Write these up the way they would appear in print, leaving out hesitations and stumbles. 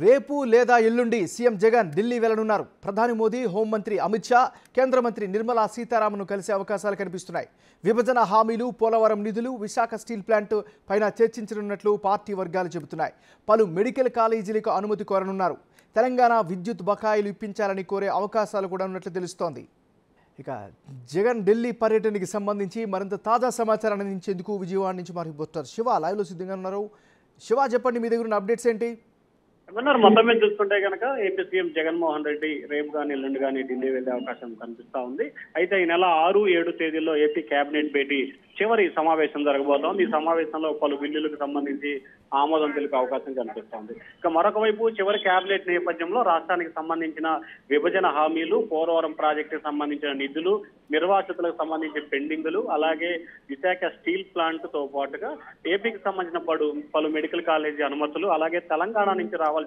రేపు లేదా ఎల్లుండి సీఎం జగన్ ఢిల్లీ వెళ్లనున్నారు. ప్రధాని మోదీ, హోంమంత్రి అమిత్ షా, కేంద్ర మంత్రి నిర్మలా సీతారామన్ను కలిసే అవకాశాలు కనిపిస్తున్నాయి. విభజన హామీలు, పోలవరం నిధులు, విశాఖ స్టీల్ ప్లాంట్ పైన చర్చించనున్నట్లు పార్టీ వర్గాలు చెబుతున్నాయి. పలు మెడికల్ కాలేజీలకు అనుమతి కోరనున్నారు. తెలంగాణ విద్యుత్ బకాయిలు ఇప్పించాలని కోరే అవకాశాలు కూడా ఉన్నట్లు తెలుస్తోంది. ఇక జగన్ ఢిల్లీ పర్యటనకి సంబంధించి మరింత తాజా సమాచారాన్ని అందించేందుకు విజయవాడ నుంచి మరి రిపోర్టర్ శివ లైవ్లో సిద్ధంగా ఉన్నారు. శివ, చెప్పండి, మీ దగ్గర ఉన్న అప్డేట్స్ ఏంటి? మొత్తం మీద చూసుకుంటే కనుక ఏపీ సీఎం జగన్మోహన్ రెడ్డి రేపు కానీ ఎల్లుండి కానీ ఢిల్లీ వెళ్లే అవకాశం కనిపిస్తా ఉంది. అయితే ఈ నెల 6, 7 తేదీల్లో ఏపీ కేబినెట్ భేటీ చివరి సమావేశం జరగబోతోంది. ఈ సమావేశంలో పలు బిల్లులకు సంబంధించి ఆమోదం తెలిపే అవకాశం కనిపిస్తోంది. ఇక మరొక వైపు చివరి కేబినెట్ నేపథ్యంలో రాష్ట్రానికి సంబంధించిన విభజన హామీలు, పోలవరం ప్రాజెక్టుకు సంబంధించిన నిధులు, నిర్వాసితులకు సంబంధించిన పెండింగులు, అలాగే విశాఖ స్టీల్ ప్లాంట్ తో పాటుగా ఏపీకి సంబంధించిన పలు మెడికల్ కాలేజీ అనుమతులు, అలాగే తెలంగాణ నుంచి రావాల్సిన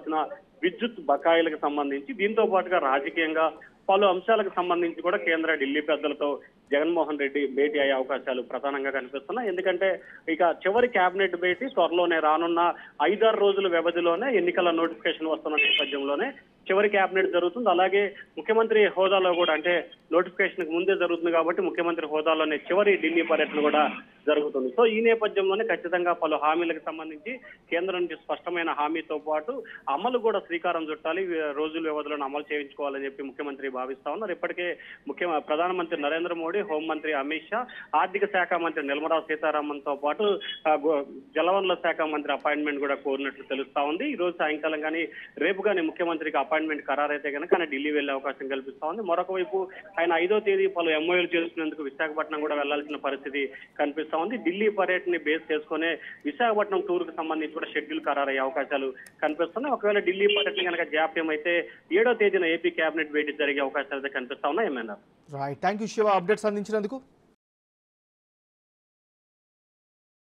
విద్యుత్ బకాయిలకు సంబంధించి దీంతో పాటుగా రాజకీయంగా పలు అంశాలకు సంబంధించి కూడా కేంద్ర ఢిల్లీ పెద్దలతో జగన్మోహన్ రెడ్డి భేటీ అయ్యే అవకాశాలు ప్రధానంగా కనిపిస్తున్నాయి. ఎందుకంటే ఇక చివరి కేబినెట్ భేటీ త్వరలోనే రానున్న 5-6 రోజుల వ్యవధిలోనే ఎన్నికల నోటిఫికేషన్ వస్తున్న నేపథ్యంలోనే చివరి కేబినెట్ జరుగుతుంది. అలాగే ముఖ్యమంత్రి హోదాలో కూడా, అంటే నోటిఫికేషన్ ముందే జరుగుతుంది కాబట్టి ముఖ్యమంత్రి హోదాలోనే చివరి ఢిల్లీ పర్యటన కూడా జరుగుతుంది. సో ఈ నేపథ్యంలోనే ఖచ్చితంగా పలు హామీలకు సంబంధించి కేంద్రం నుంచి స్పష్టమైన హామీతో పాటు అమలు కూడా శ్రీకారం చుట్టాలి, రోజుల వ్యవధిలో అమలు చేయించుకోవాలని చెప్పి ముఖ్యమంత్రి భావిస్తా ఉన్నారు. ఇప్పటికే ప్రధానమంత్రి నరేంద్ర మోడీ, హోంమంత్రి అమిత్ షా, ఆర్థిక శాఖ మంత్రి నిర్మలా సీతారామన్ తో పాటు జలవనరుల శాఖ మంత్రి అపాయింట్మెంట్ కూడా కోరినట్లు తెలుస్తా ఉంది. ఈ రోజు సాయంకాలం కానీ రేపు కానీ ముఖ్యమంత్రికి అపాయింట్మెంట్ ఖరారైతే కనుక ఆయన ఢిల్లీ వెళ్లే అవకాశం కల్పిస్తా ఉంది. మరొక వైపు ఆయన 5వ తేదీ పలు ఎంఓయూలు చేసుకునేందుకు విశాఖపట్నం కూడా వెళ్లాల్సిన పరిస్థితి కనిపిస్తా ఉంది. ఢిల్లీ పర్యటన బేస్ చేసుకునే విశాఖపట్నం టూర్ కు సంబంధించి కూడా షెడ్యూల్ ఖరారయ్యే అవకాశాలు కనిపిస్తున్నాయి. ఒకవేళ ఢిల్లీ పర్యటన కనుక జాప్యం అయితే 7వ తేదీన ఏపీ కేబినెట్ భేటీ జరిగే అవకాశాలు అయితే కనిపిస్తా ఉన్నాయి. ఏమన్నారు? Right, thank you Shiva, updates అందించినందుకు.